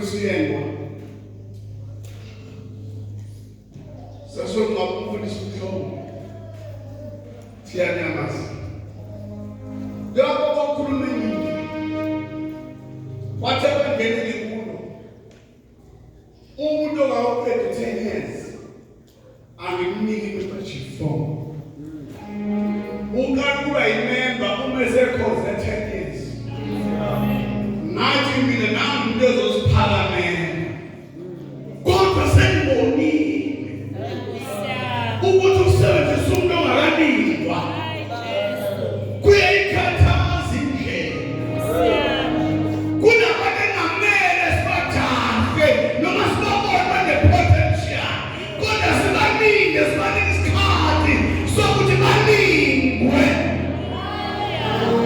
Siyengwa. Sasongqa umfundisi uMhlobo. Siyanyamaza. Lapho bakhuluma nini? Wathi abangene kulo. Umuntu ongawuqeda 10 years angimniki membership form. Ukakuba imember uma esekhoze 10 years. Nathi mina nami into ezosiphakamela. Kodwa senibonile. Ukuthi usebenzisa umuntu ongakanikwa. Kuyayikhathaza indlela. Kunabantu engamele sibathathe noma sibabone ne-potential. Kodwa sibanike isikhathi sokuthi baningwe.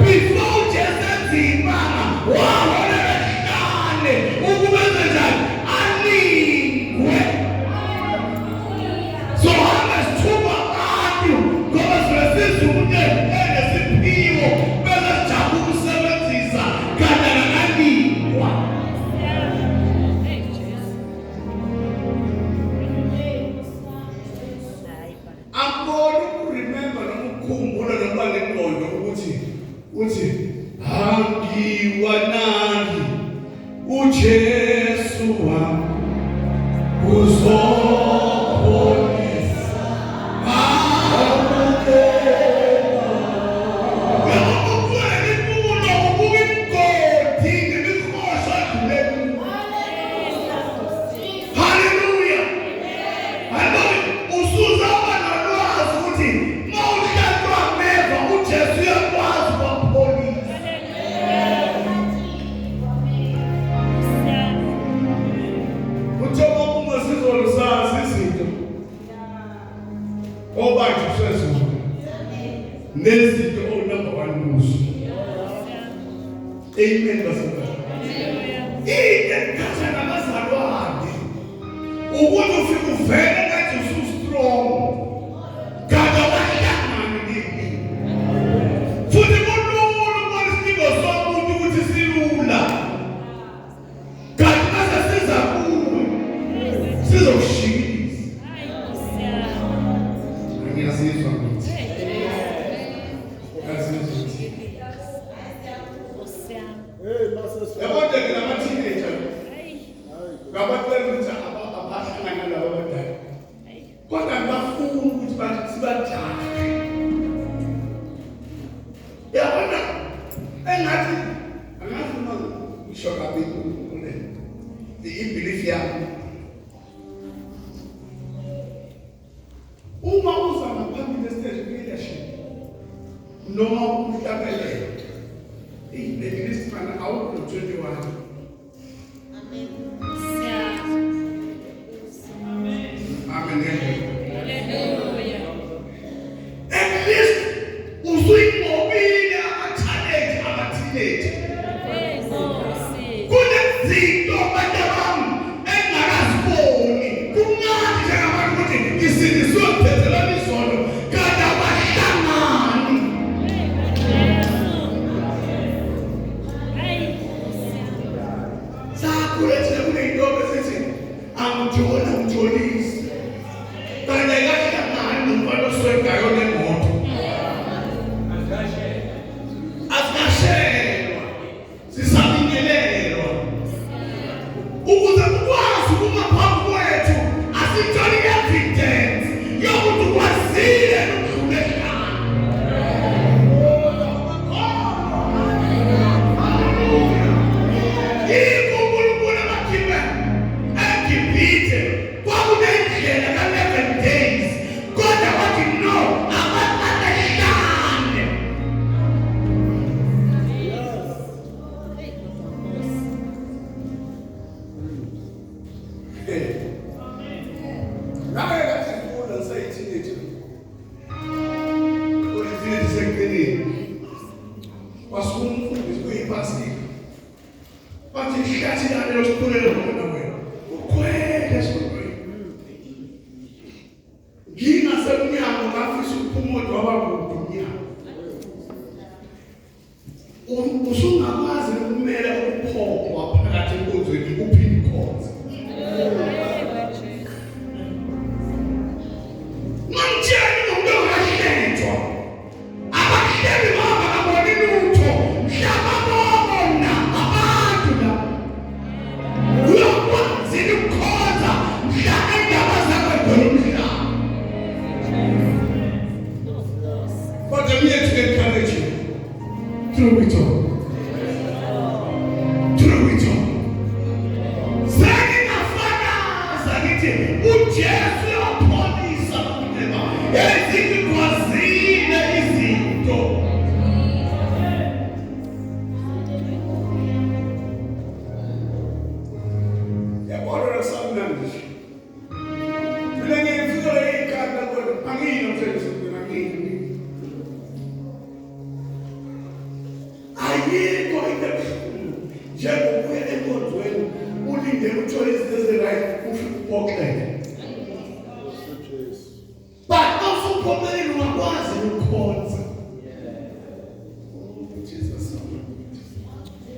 Before just enzima wabona behlale ukubenza njani aningwe. So hamba sithuba abantu ngoba sibesiza umuntu enesiphiwo bese sijabula ukusebenzisa kanti akaningwa. Akubona ukuremember noma ukukhumbula noma ngengqondo uthi angiwanaki uJesu wami uzokhonisa nezinto onamba kwanuso. Amen basekhaya. Into ekhatha nabazalwane ukuthi ufike uvele ngathi usu-strong kanti abahlangani nini. Futhi kulula ukubona isidingo somuntu ukuthi silula kanti mase siza kuwe sizokushikisa. Angiyazizwa ngithi yabona ke nama-teenager ngabatshela ukuthi abahlangana labo abadala kodwa ngibafuna ukuthi sibajahe. Yabona engathi angazi uma ngisho kabi ibelief yami. Uma uza ngaphambili estage leadership noma uhlabelela least man out of 21. Amen. Amen. Hallelujah. At least usuyimobile ama-teenage. Kunezinto abantu bami engakaziboni. Kumnandi njengabantu ukuthi ngisindiswe ukuphethelana izono kanti abahlangani. Angijolisi kanti ayikahlangani nomfana oswengayo nemoto. Asikashelwa sisabingelelwa ukuze ukwazi ukuma phambi kwethu asitholi evidence yokuthi kwazile nokudlulelana. Usungakwazi ukumela ukuphoqwa phakathi enkonzweni uphinde kuthiwa izinto ezirayi uphoxeke. But awusuphoxekile ungakwazi ukukhonza. Jesus.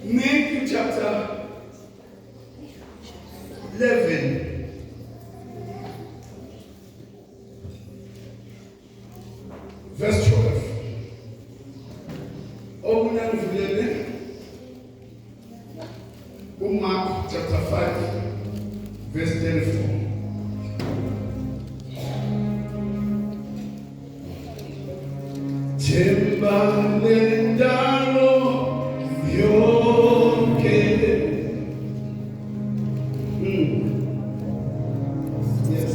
Matthew chapter 11. Verse 12. Open and Mark chapter 5, verse 34. Chembalendaro yoke. Yes.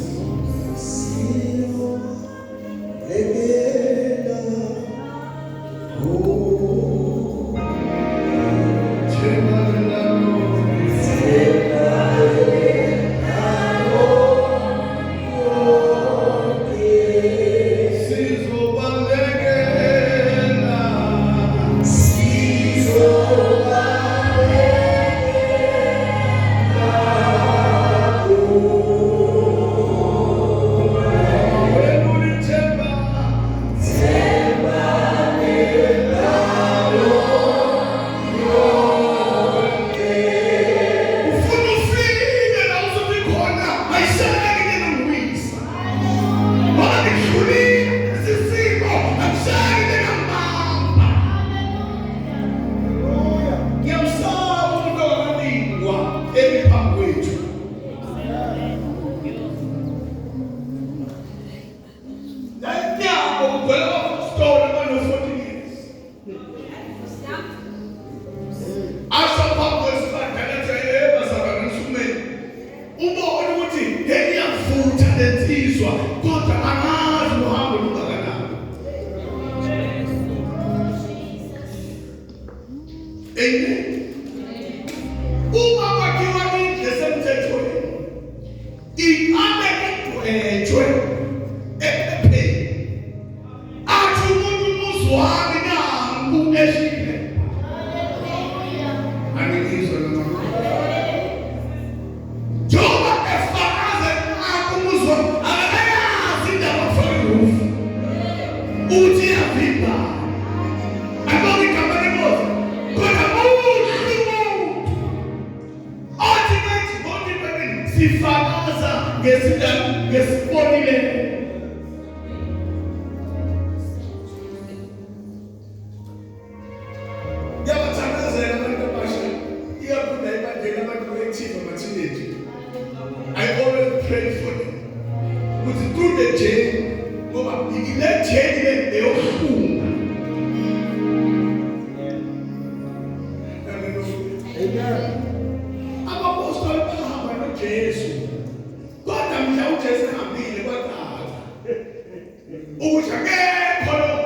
I always pray for them. With through the chain, let chain they all Amen. I'm apostle Bahama Jesus. God am now just happy about that. Oh, again, follow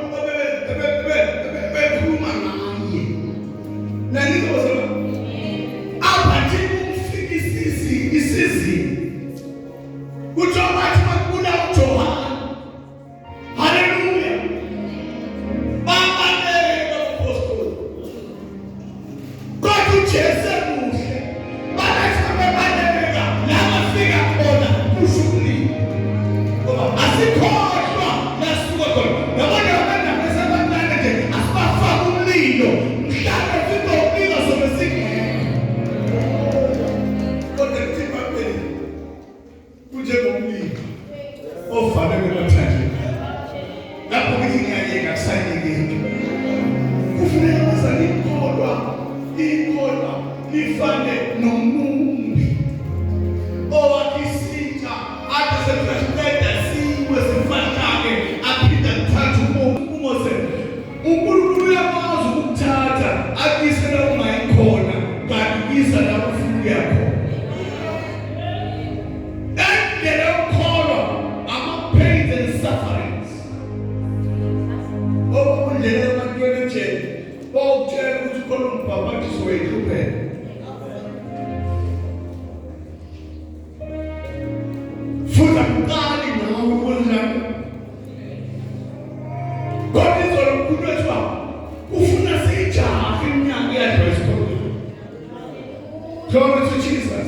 Glory to Jesus.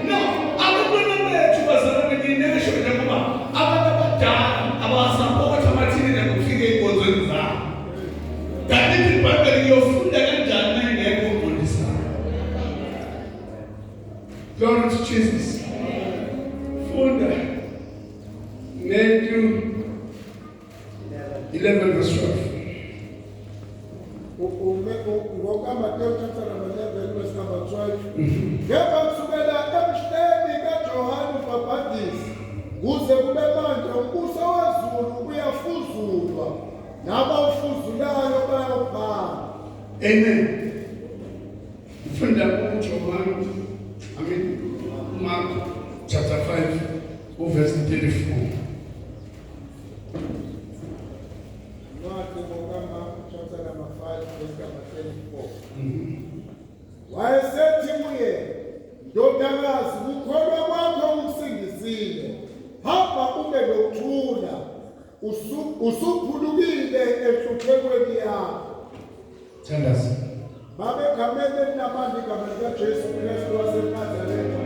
No, Glory to Jesus. Funda. Matthew 11 verse 12. Ngoka Matthew chapter number 11 verse number 12. Ngeke kusukela emhleni kaJohane uMbhaphathizi kuze kube manje umbuso wezulu uyafuzulwa nabawufuzulayo bayawuphala. Amen. Funda kuJohane Mark chapter 5 verse 34. Wayesethi kuye, ndodakazi, ukukholwa kwakho kukusindisile. Hamba ube nokuthula, usuphulukile enhluphekweni yakho. Thandaza. Babegamele namandla igama likaJesu Kristu waseNazaretha.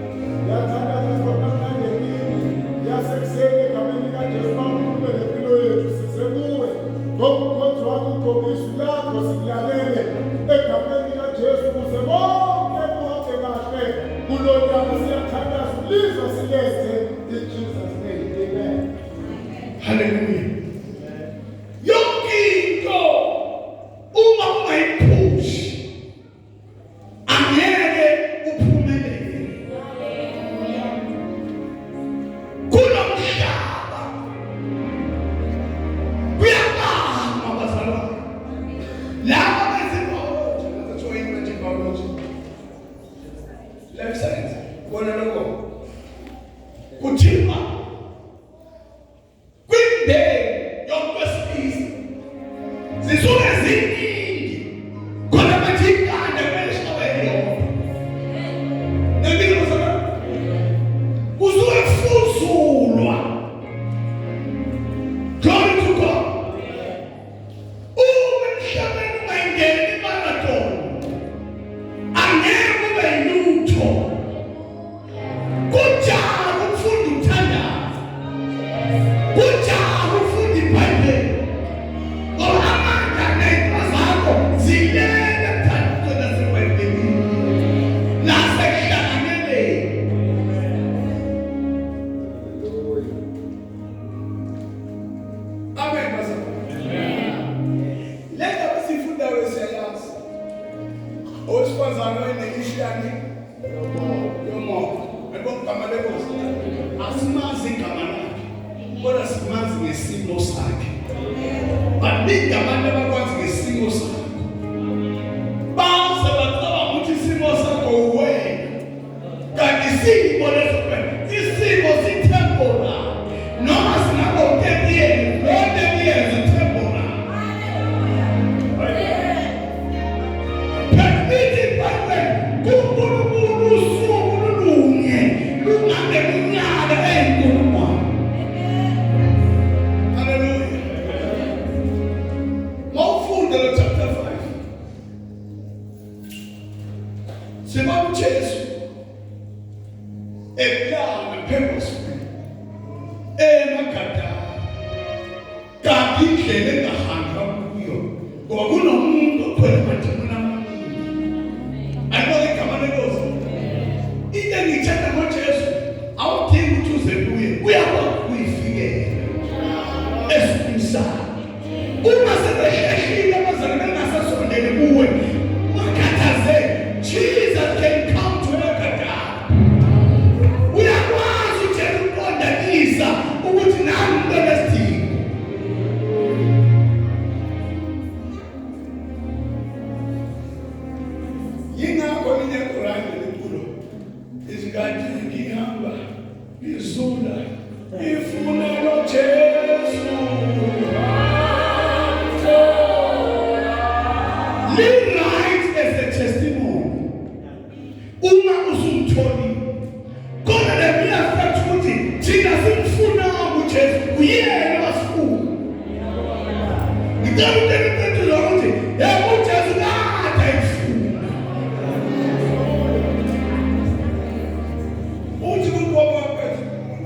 Yathandaza sonamhlanje kimi, yasekuseni egameni likaJesu bamkhulule nempilo yethu size kuwe. Ngoba umkhonto wakho ugqoke isu lakho sikulalele egameni likaJesu kuze bonke kuhambe kahle kulo nyaka. Siyathandaza ulizwe silenze in Jesus name. Amen. Hallelujah. Yonke into uma ungayipush angeke uphumelele. Kulo mhlaba kuyabanga bazalwane. Laba bezibawoloji, ngathiwa yini biology? Life science. Bona lokho. Kuthiwa kwimbewu yokwesibili zisuke ziningi khona manje ikanda kumele siqabele yonke. Nempilo bazalwane kusuke kufuzulwa. Glory to God. Uma emhlabeni ungayingeni imarathon angeke ube yilutho. Kujaha ukufunda ukuthandaza, kujaha ukufunda iBhayibheli, ngoba amandla ney'nto zakho zilele phansi naseBhayibhelini nasekuhlanganeleni. Amen bazalwane. Le ndaba esiyifundayo siyayazi. Owesifazane oyenekishiyane yomoya. Ngama lekosi asimazi igama lakhe kodwa simazi ngesimo sakhe. Baningi abantu abakwazi ngesimo sakhe. Baze bacabanga ukuthi isimo sakho uwena, kanti isimo leso isimo si-temporary. Noma singaba u-10 years, lo 10 years temporary. Permit iBhayibheli kuNkulunkulu usuku lulunye lungabe lunyaka eyinkulungwane. Hallelujah. Mawufunda lo chapter 5 sibona uJesu eplanga purposefully emagadala kanti indlela engahanjwa kuyo ngoba kunomuntu okhwele majamuni amaningi. Ayibona igama lenkosi. Into engiyithanda ngoJesu awudingi ukuthi uze kuye, uyakwazi ukuyifikela esifini sakho. Uma sebehlehlile abazali bengasasondeli kuwe makhathazeki, Jesus can come to egadala. Uyakwazi uJesu ukuqondanisa ukuthi nami ngibenesidingo. Yingakho linye iqurani lempilo izikhathi ngihamba ngizula ngifuna lo Jesu. Live right as a testimony. Uma usumtholi kodwa lebiyafathi ukuthi thina simfuna uJesu uyena wasifuna. Ngicela ukuthi ukuthi yebo uJesu kade ayifuna. Uthi kugoba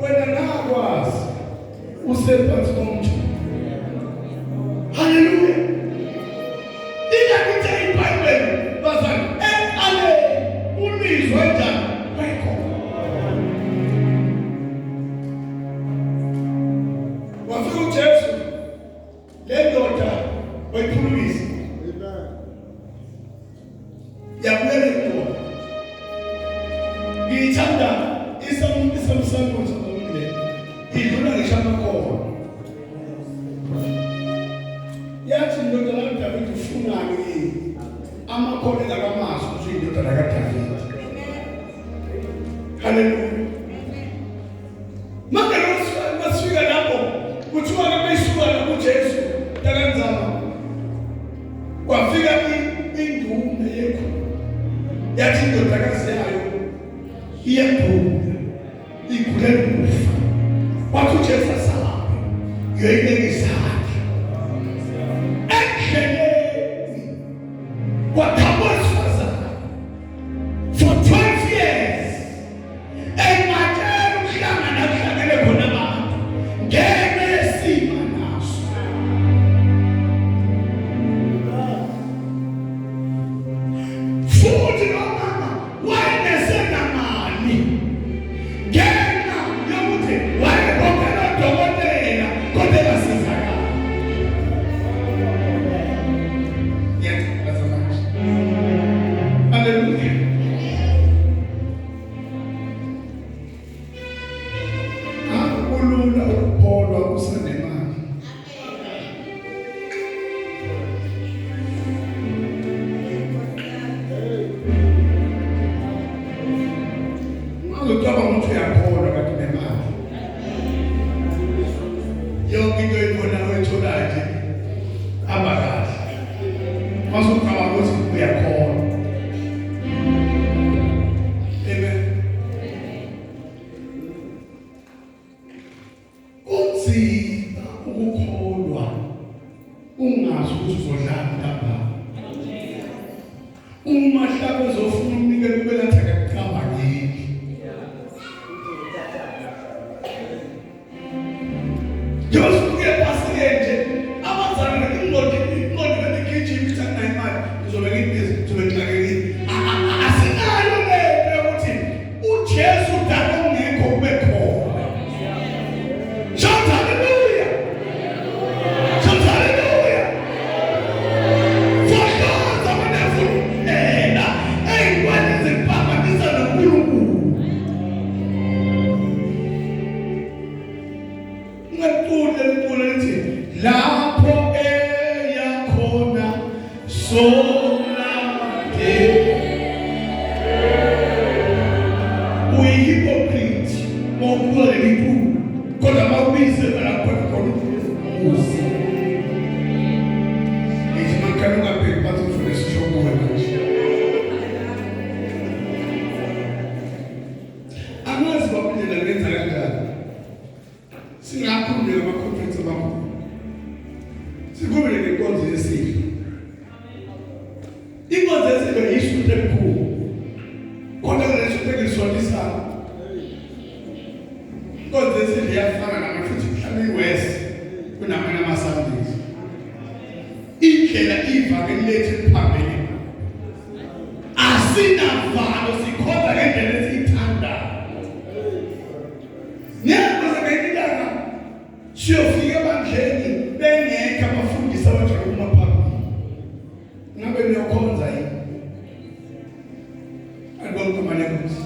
wena nakwazi usephansi komthi. Hallelujah. Ingakuthe iBhayibheli bazali eqale ulizwe njani? Wekho. ngithanda isamsango somile idlula ngisho amakhono yathi indodana kaDavide ufunani yini amakhono engakamazi ukuthi indodana kaDavide. Haleluya. Manje masifika lapho kuthiwa beyisuka kuJesu takanzama kwafika indume yekho yathi indodakazi yayo iyagula igulela ukufa wathi uJesu asahambe yoyibeka izandla endleleni kwathabosazana for 12 years ematshela ukuhlangana kuhlangene khona abantu ngenxa yesimo naso futhi nomama wayenesenamali ngenxa yokuthi wayekhokhela odokotela kodwa engasizakali. Haleluya. Akulula ukukholwa usenemali. Ngizocaba ukuthi uyakholwa kanti nemali. Yonke into ibona oyitholayo nje abakahle. Masukaba ukuthi uyakholwa. Amen. Kunzima ukukholwa ungazi ukuthi uzodlala lapha. Uma hlaba uzofuna unikele kubelatha kakuqamba yini. Just kuye pasenge abazana ingqondo ngegijima ithanda imali uzobe ngibhizi uzobe ngixakekile. Asinayo lento yokuthi uJesu dala ungekho kube khona. Shout hallelujah. Shout hallelujah. For those abafuna ey'nkwane ziphambanisa noNkulunkulu. Ngicule lithi lapho eya khona solade uyihypocrite ngokukhuleka inkulu kodwa mawubize balakhona khona uzi izimakhalo ngaphi bathi ufuna isishongowe manje amazi bakulela ngenza kanjani singakhulumela ama-conference amakhulu sikhulumele ngenkonzo yesidlo. Inkonzo yesidlo yisuthu elikhulu kodwa kunesuthu engilisolisayo. Inkonzo yesidlo iyafana namafuthi mhlawumbe iwest kunamanye amaSundays. Indlela ivake lethe phambili asinavalo sikhonza ngendlela esiyithandayo. Siyofika ebandleni bengekho abafundisi abajwayele ukuma phambili. Ngabe niyokhonza yini? Alibonke amanenkosi.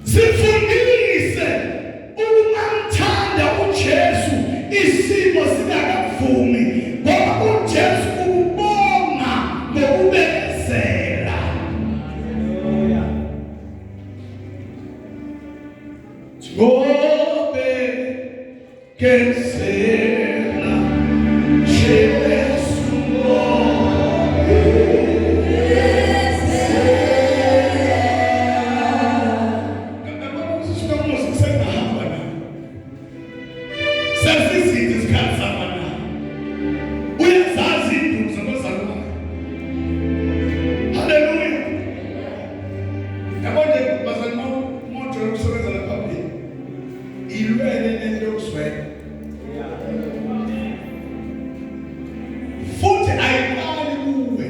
Sifundise ukumthanda uJesu isimo singakavumi ngoba uJesu ubonga ngokubekezela. Quensela Jesus futhi ayiqali kuwe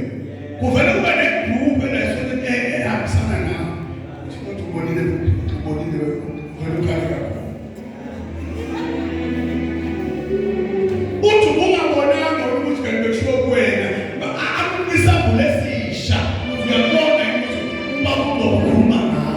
kuvela kuba negroup enayisona ehambisana nawe ukuthi ubonile vele ukhaya uthi ungabonanga ukuthi kanti bekushiwo kuwena akubisambule esisha uyabona ukuthi uma kuzokhuluma ngayo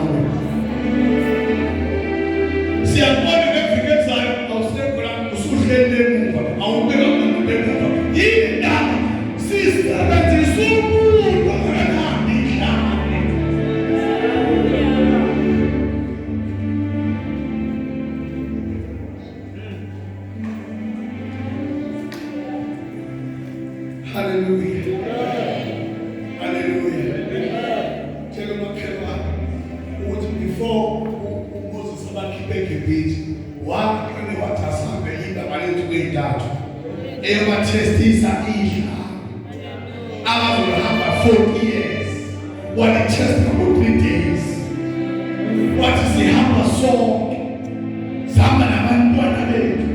eyabathestisa idla abazohamba 4 years walitesta for 3 days wathi sihamba sonke sihamba nabantwana bethu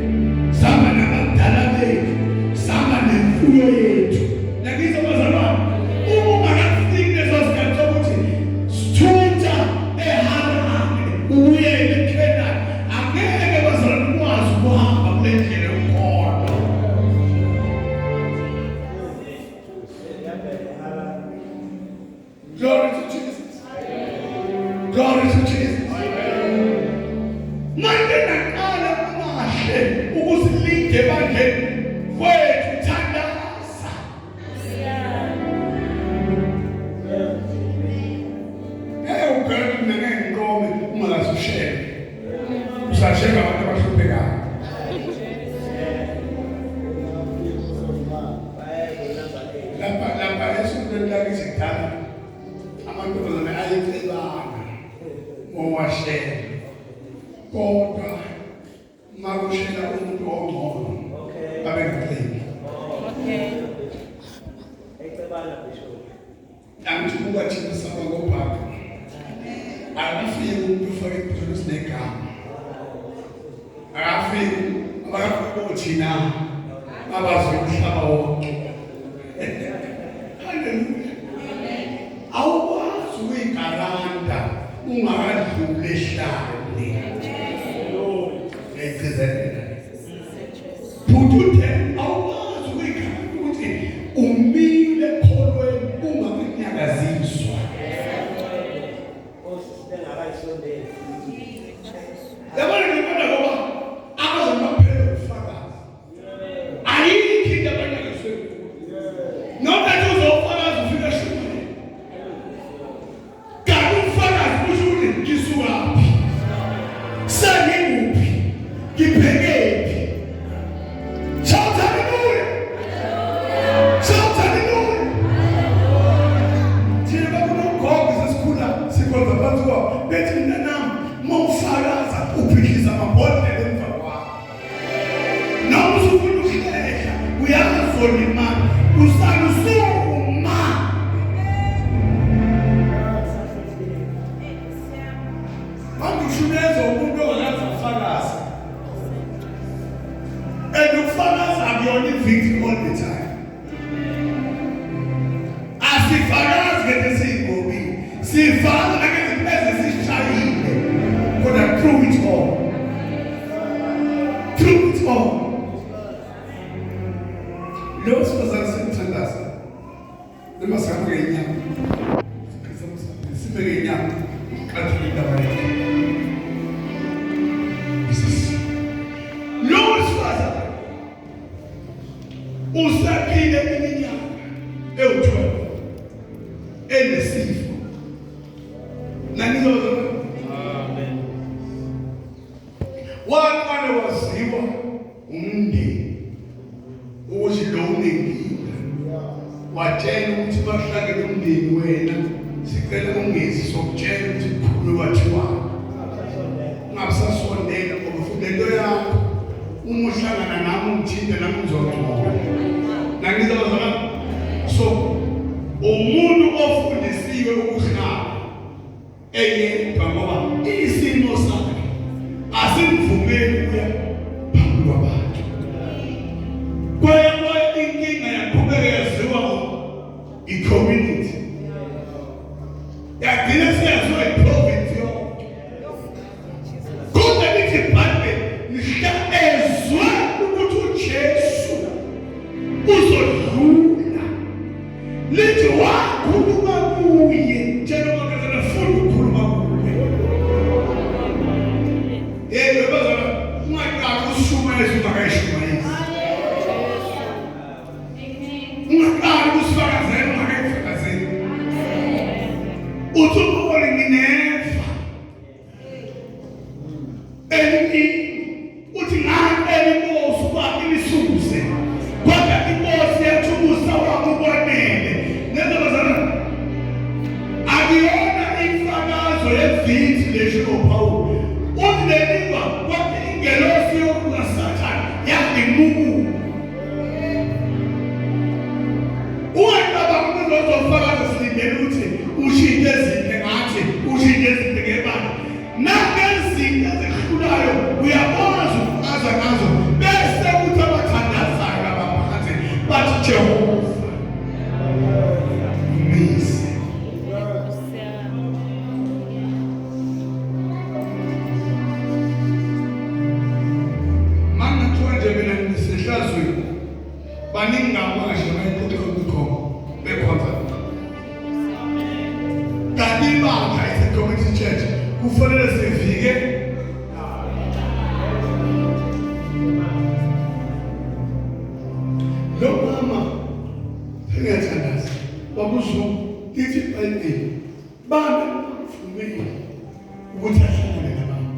sihamba nabadala bethu sihamba nemfuyo yethu nakizo bazalwane ungakafiki lezo sikhathi ukuthi sithutha eHaran uye eKenani angeke bazalwane ukwazi ukuhamba kule ndlela yokholo. Glory to Jesus. Glory to Jesus. Manje naqala kumahle ukusilinde bandleni kwethu thandaza. Ubheka ngenqome ungazishela. Usashela abantu abahluphekayo. Lapha esonto lakithi ngithanda amantombazane ayecebana mowashela kodwa makushela umuntu ongcono abengacebi. Angithi thina saba ngobhaka akafiki umuntu ufake ibhizinisi negama akafiki abakafika thina abazi umhlaba wonke. Hallelujah. Awukwazi ukuyigaranta ungadluli ehlane. Ngiyacizela. Phuthu awukwazi ukuyigaranta ukuthi umile ekholweni unganyakaziswa. Yabona ngibona ngoba abazomaphela ufakazi. Ayikho into abanyakazwe. Noma uzofakazi ufika shumane. Kanti ufakazi kusho ukuthi ngisukapi. Sengikuphi? Ngibhekephi? Shout hallelujah. Shout hallelujah. Thina kunogogo sesikhula sikhonza phansi kwabo. Bethi mina nami mawufakaza uphikisa amabhodlela emva kwakho. Noma usufuna ukuhlehla uyazona imali. Usalusuma. Mangushuneza umuntu ongazi ufakaza. And ufakaza akuyona victim all the time. Asifakazi ngeke siyingobi. Sifakaza ngeke sishayile. Kodwa through it all. Through it all. Los pasar sentandaza. Lema sabe ganhar. Se ganhar, católica da Maria. Los pasar. Usa aqui na minha. Eu tô. Ele se. Na minha. Amen. One was you. Watshela ukuthi bahlangene umndeni wena sicela ungezi sokutshela ukuthi kukhulu wathiwa ungabusasondela ngoba futhi lento yakho uma uhlangana nami ungithinte nami ngizothola nangizozama so umuntu ofundisiwe ukuhlala eyedwa ngoba isimo sakhe asimvumeli ukuya phambi kwabantu kwaye inkinga yaqhubeka yaziwa i-community yagcina siyaziwa i-province yonke kodwa lithi ibhayibheli lihla ezwe ukuthi uJesu uzodlula lithi wakhuluma kuye njengoba kazana funa ukukhuluma kuye yebo bazana ungaqala ukushumayeza ungakayishumayezi ungaqala ukusifakazela ungakayifakazeli uthi ukubona nginefa uthi ngapeli inkosi uba ilisuse kodwa inkosi yathubusa wami ubonele nezabazana akuyona imfakazo yevithi lesho Pawulo uthi leliva kwathi ingelosi yokukaSathane yangimuku Community Church kufanele sivike lo mama ngiyathandaza bakusho lithi bayini bami ufumile ukuthi ahlangane nabantu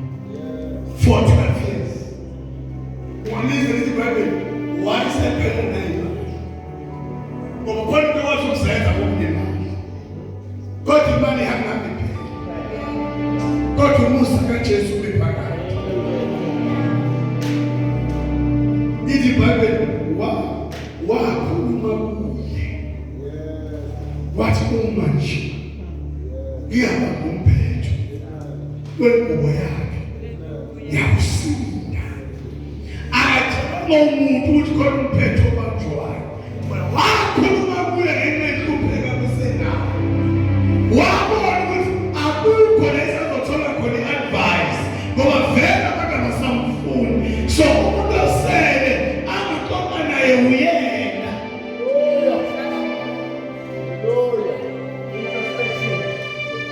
for 12 years wanize lithi Bible wayesephela nayo ngoba khona kwathi ukuzenza ngokunemali kodwa imali yangabe kodwa umusa kaJesu ubephakathi lithi Bible wakhuluma kuye wathi uma nje ngiyaba ngumphetho wengubo yakhe yakusinda akathi umuntu uthi khona umphetho obanjwayo wakhuluma kuye ngenhlupheka kusenayo wabona ukuthi akukho lesazothola khona i-advice ngoba vele abantu abasamfuni so umuntu osele angaxoxa naye uyena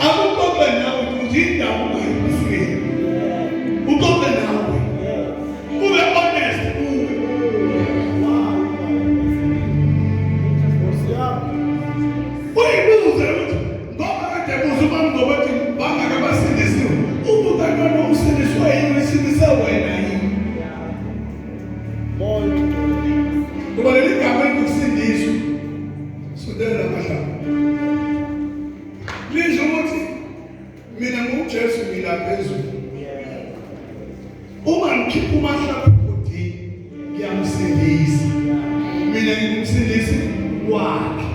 akuxoxe nawe ukuthi indawo ungayibuseli uxoxe nawe ube honest kuwe uyibuze ukuthi ngoba kade buza ubani ngobathi bangakabasindisiwe ubuka nona usindiswa yini usindisa wena yini ngoba leli gama likusindiswa sondela mahlaba lisho ukuthi mina nguJesu ngila phezulu uma ngikhipha umahlaba ebhodini ngiyamsindisa mina ngimsindisi wakhe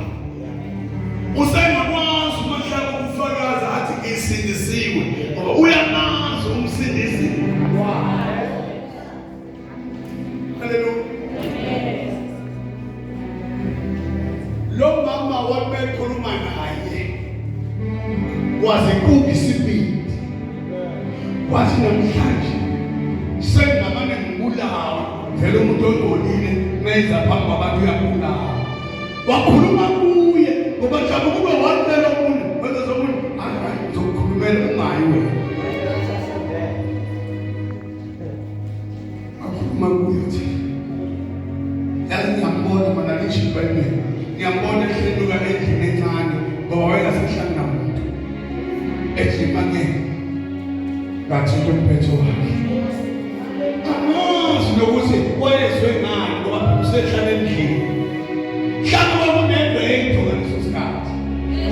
usengakwazi umahlaba ukufakaza athi ngisindisiwe ngoba uyamazi umsindisi wakhe haleluya lo mama wabekhuluma naye wazikuba isibindi wathi namhlanje sengamane ngibulawa vele umuntu ongcolile ngenza phambi kwabantu uyabulawa wakhuluma kuye ngoba njalo kube wantela umuntu wenza zomuntu hayi ngizokukhulumela ungayi wena wakhuluma kuye uthi yazi ngiyambona mana lithi Bible ngiyambona ehleluka endlini encane ngoba wayesehlangana namuntu ekhimangeni ngathi umphetho wakhe amazi nokuthi wayezwe ngani ngoba usehlala endlini hlala kunento eyithola leso sikhathi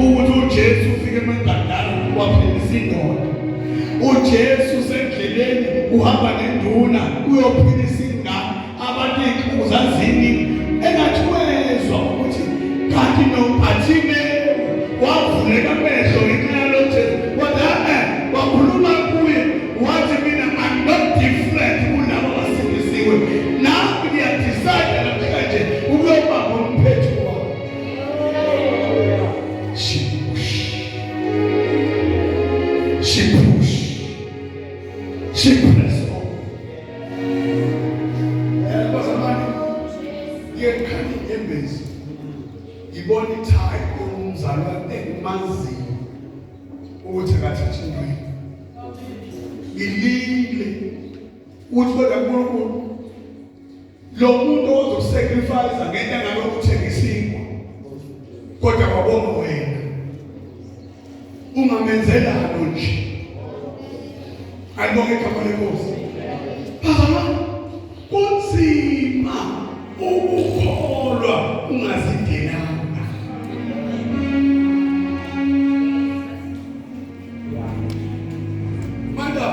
ukuthi uJesu ufike emagandala waphilisa indoda uJesu usendleleni uhamba nenduna uyophilisa ingane abantu izikhulu zazini engathi wezwa ukuthi kanti noPhathime wavuleka amehlo ngenxa loJesu wakhuluma kuye wathi mina I'm not different kulabo abasindisiwe nami ngiyadecide namhlanje ukuyobamba umphetho wakhe she press on bazamani ngiyekhani embezi ngibona ithai umzalwane engimaziyo ukuthi akathathi intweni ilile uthi kodwa uNkulunkulu lo muntu ozosacrifice ngento engabe ukuthengisiwe kodwa kwabonga wena ungamenzela nje ayibonge igama lenkosi phazama kunzima ukukholwa ungazidelanga manda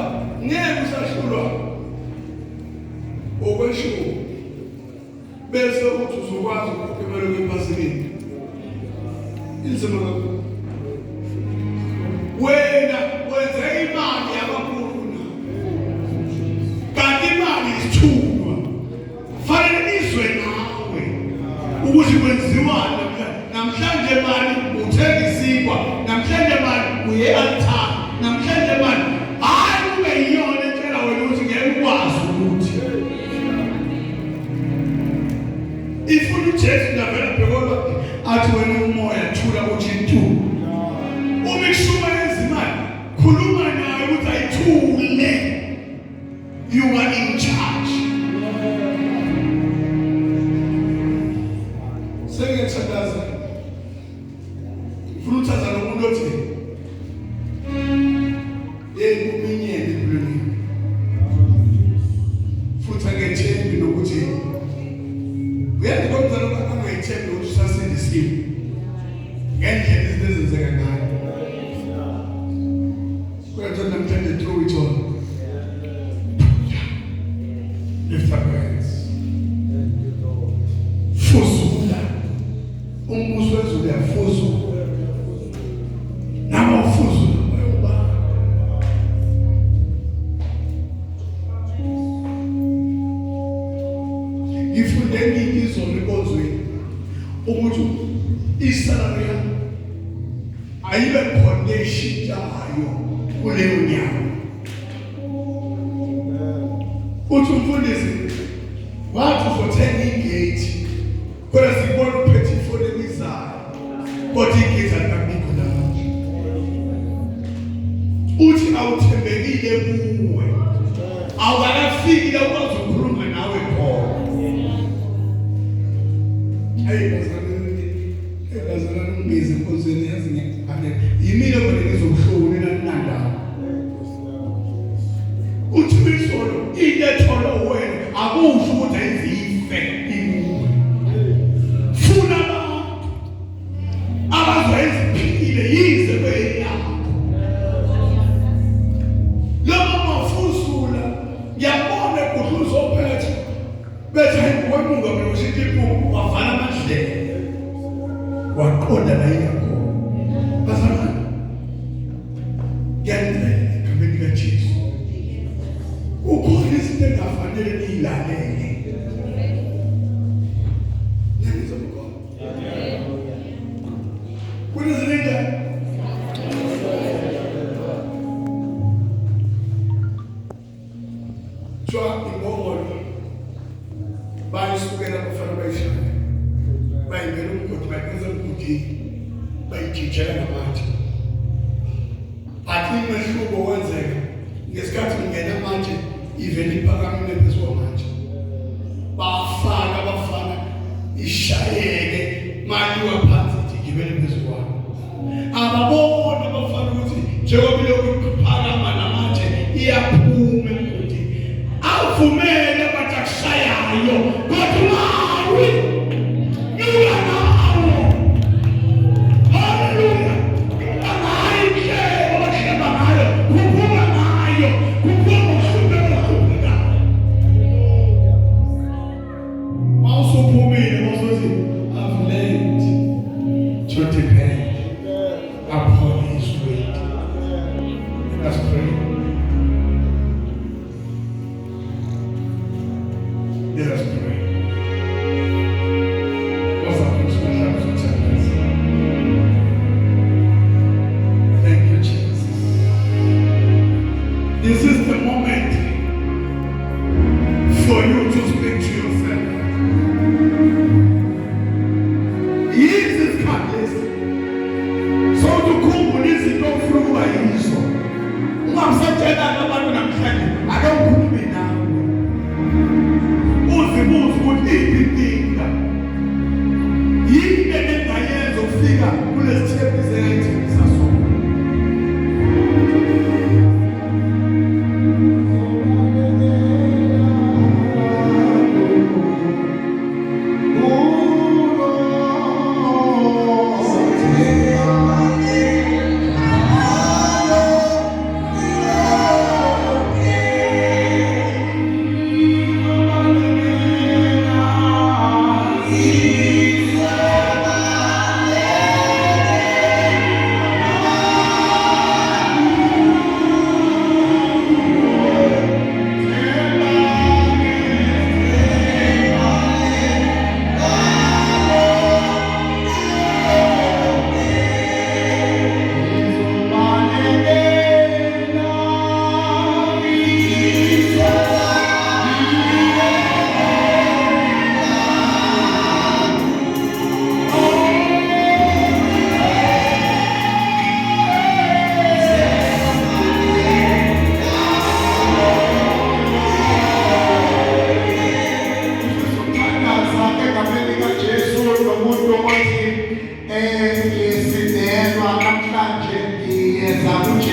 ngeke usahlulwa okwesho bese uthi uzokwazi ukuphelela kwephasilini inzima kakhulu wena wenza imali yabakhulu kanti imali isithulwa fanele izwe nawe ukuthi kwenziwani namhlanje mali uthenga isikwa namhlanje mali uye altar namhlanje mali hayi ube yiyona entshela wena ukuthi ngeke ukwazi ukuthi ifuna uJesu navela bhekolwa athi wena umoya thula uthi ntu uma ishuma ezimali khuluma naye ukuthi ayithule, you are in charge. Sengiyathandaza ufuna uthatha lo muntu othi kuminyene empilweni futhi angethembi nokuthi uyazi kodwa lokho angayithembi ukuthi usasindisiwe ngendlela izinto ezenzeka ngayo. Kuyathola namhlanje through it all. Lift up your hands. Fuzula umbuso wezulu uyafuzula nama ufuzula uyoba ngifunde izolo ekozweni ukuthi isalary yami ayibe khona eshintshayo kuleyo nyanga. Uthi umfundisi wathi uzothenga igate kodwa sibona uphethe ifoni ebizayo kodwa igate alikabikho namanje. Uthi awuthembekile kuwe awukafiki la ukwazi ukukhuluma nawe khona. Bazalwane ngizwe inkonzweni yazi ngiyakubona yimina kodwa ngizokuhlonela nandawo. Uthi bisolo into etholo wena akusho ukuthi ayizife imuwe. Funa abazwenza iphile yize beyakho. Loma mafusula yabona kudluzo ophethe bethe wemunga beshithi iphupho wafana amadlelo. Waqonda la yakho. Bazalwane ngiyandlela ekhambeni kaJesu. Ukhona izinto engafanele niyilalele. Ngiyazizwa mkhona. Kunezinto Jwa ingongolo bayisukela bafana bayishaya. Bayingena umgodi bayenza umgodi bayijijela ngamathe. Athi mehluko wenzeka ngesikhathi ngena manje even iphakamile phezulu manje. Bafana ishayeke manje waphansi igibele phezulu kwabo. Ababona abafana ukuthi njengoba lokuphakama namanje iyaphuma ukuthi awuvumele bathi akushayayo kodwa mawi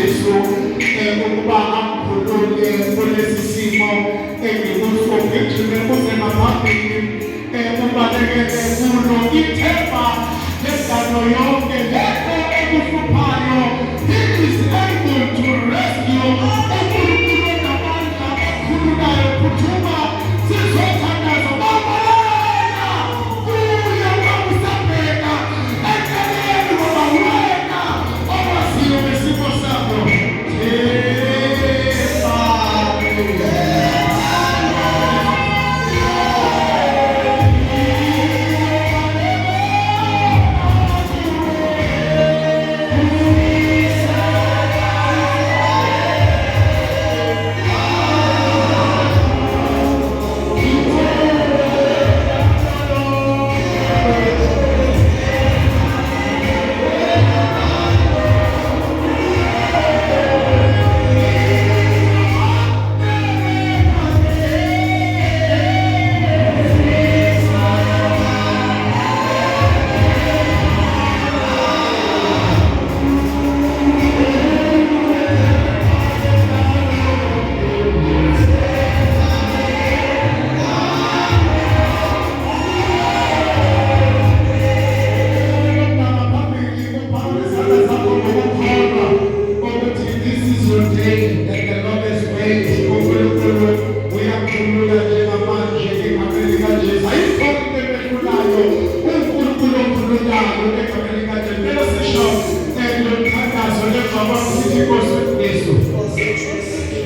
Jesu ukuba amkhulule kulesi simo engikuso ngigcine kuze ngaphambili kubalekele kulo ithemba lengalo yonke lekho ekuhluphayo. He is able to rescue. uNkulunkulu onamandla okhulukayo phuthuma sizothandaza baba yena kuye wakusabheka eceleni ngoba wena owaziyo ngesimo sakho.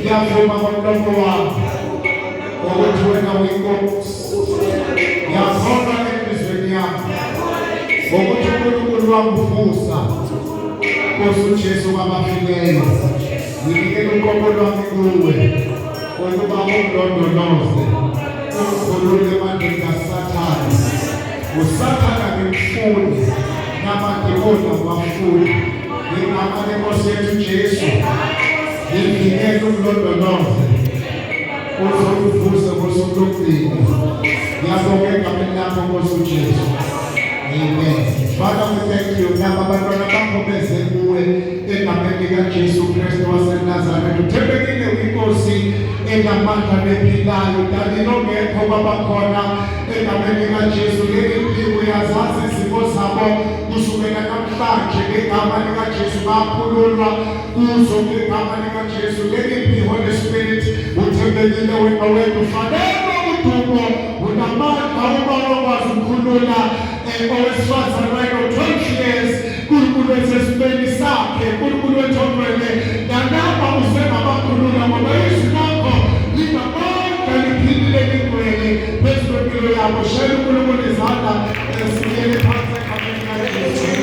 Ngiyavuma ngomlomo wami ukuthi wena uyinkosi. Ngiyakholwa enhlizweni yami ngokuthi uNkulunkulu wangivusa Nkosi uJesu kwabafileyo. Nginikele unkokolo wami kuwe ukuba ungilondoloze ungikhulule emandleni kaSathane. USathane ngimfuni namademoni awafuni. Ngigama leNkosi yethu Jesu ngiyekele ukulondoloze uzokuvuse ngosuku lokugcina. Ngiyabonga egameni lakho Nkosi uJesu. Amen. Father, we thank you. Nama abantwana bakho beze kuwe egameni likaJesu Kristu waseNazaretha. Uthembekile uyiNkosi enamandla nephilayo. Dali nongekho babakhona egameni likaJesu. Leli mpilo uyazazi izimo zabo kusukela namhlanje ngegama likaJesu bakhululwa kuzo ngegama likaJesu. Leli mpilo Holy Spirit uthembekile wena wethu fanele udumo unamandla uba ukwazi ukukhulula owesifazane wayeno 12 years uNkulunkulu esesibeni sakhe uNkulunkulu wethobele nanaba usengabakhulula ngoba izwi lakho linamandla liphilile ligcwele phezu kwempilo yabo. Shela uNkulunkulu izandla siyele phansi egameni likaJesu.